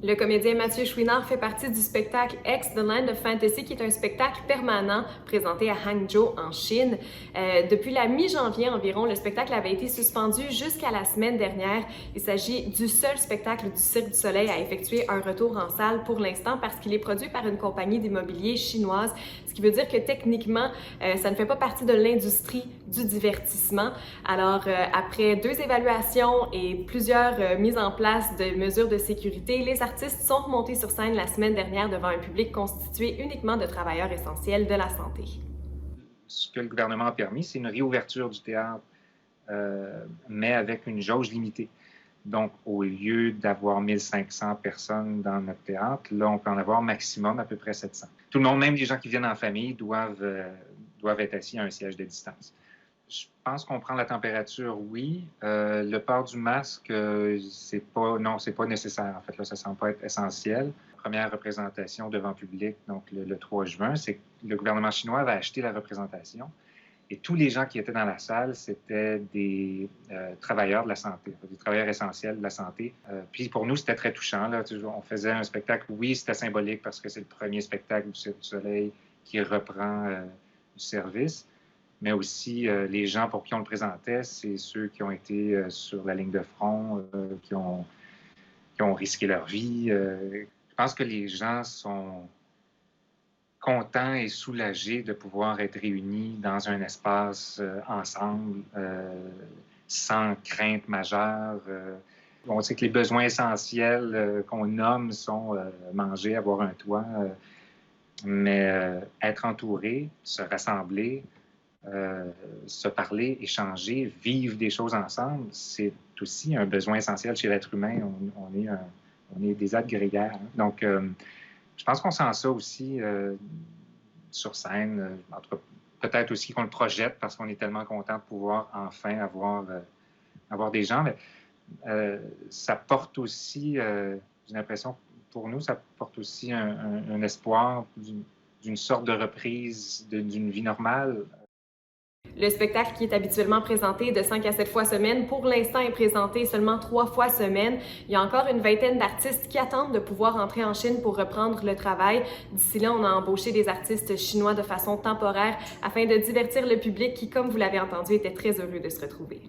Le comédien Mathieu Chouinard fait partie du spectacle X The Land of Fantasy, qui est un spectacle permanent présenté à Hangzhou, en Chine. Depuis la mi-janvier environ, le spectacle avait été suspendu jusqu'à la semaine dernière. Il s'agit du seul spectacle du Cirque du Soleil à effectuer un retour en salle pour l'instant parce qu'il est produit par une compagnie d'immobilier chinoise, ce qui veut dire que techniquement, ça ne fait pas partie de l'industrie du divertissement. Alors, après 2 évaluations et plusieurs mises en place de mesures de sécurité, les artistes sont remontés sur scène la semaine dernière devant un public constitué uniquement de travailleurs essentiels de la santé. Ce que le gouvernement a permis, c'est une réouverture du théâtre, mais avec une jauge limitée. Donc, au lieu d'avoir 1500 personnes dans notre théâtre, là, on peut en avoir maximum à peu près 700. Tout le monde, même les gens qui viennent en famille, doivent être assis à un siège de distance. Je pense qu'on prend la température, oui. Le port du masque, c'est pas nécessaire. En fait, là, ça semble pas être essentiel. Première représentation devant public, donc le 3 juin, c'est que le gouvernement chinois va acheter la représentation. Et tous les gens qui étaient dans la salle, c'était des travailleurs de la santé, des travailleurs essentiels de la santé. Puis pour nous, c'était très touchant. Là. On faisait un spectacle, oui, c'était symbolique parce que c'est le premier spectacle du Cirque du Soleil qui reprend du service, mais aussi les gens pour qui on le présentait, c'est ceux qui ont été sur la ligne de front, qui ont risqué leur vie. Je pense que les gens sont contents et soulagés de pouvoir être réunis dans un espace ensemble, sans crainte majeure. On sait que les besoins essentiels qu'on nomme sont manger, avoir un toit, mais être entouré, se rassembler, se parler, échanger, vivre des choses ensemble, c'est aussi un besoin essentiel chez l'être humain. On est des êtres grégaires. Hein? Donc, je pense qu'on sent ça aussi sur scène. En tout cas, peut-être aussi qu'on le projette parce qu'on est tellement content de pouvoir enfin avoir des gens. Mais ça porte aussi, j'ai l'impression, pour nous, ça porte aussi un espoir d'une sorte de reprise d'une vie normale. Le spectacle qui est habituellement présenté de 5 à 7 fois semaine, pour l'instant est présenté seulement 3 fois semaine. Il y a encore une vingtaine d'artistes qui attendent de pouvoir entrer en Chine pour reprendre le travail. D'ici là, on a embauché des artistes chinois de façon temporaire afin de divertir le public qui, comme vous l'avez entendu, était très heureux de se retrouver.